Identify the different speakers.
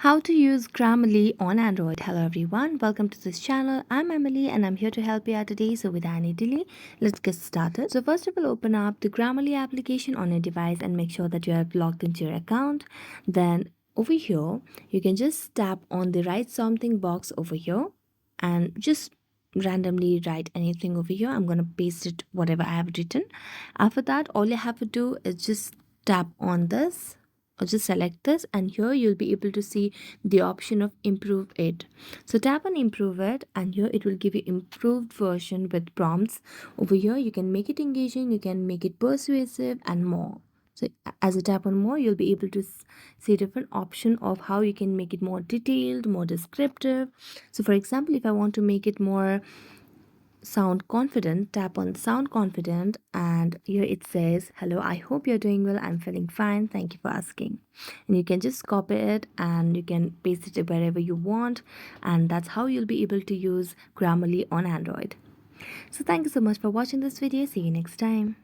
Speaker 1: How to use Grammarly on Android. Hello everyone, welcome to this channel. I'm Emily and I'm here to help you out today. So without any delay, let's get started. So first of all, open up the Grammarly application on your device and make sure that you have logged into your account. Then over here, you can just tap on the write something box over here and just randomly write anything over here. I'm going to paste it whatever I have written. After that, all you have to do is just tap on this or just select this, and here you'll be able to see the option of improve it. So tap on improve it, and here it will give you improved version with prompts. Over here you can make it engaging, you can make it persuasive and more. So as you tap on more, you'll be able to see different option of how you can make it more detailed, more descriptive. So for example, if I want to make it more sound confident, tap on sound confident, and here it says, hello, I hope you're doing well, I'm feeling fine, thank you for asking. And you can just copy it and you can paste it wherever you want, and that's how you'll be able to use Grammarly on Android. So thank you so much for watching this video. See you next time.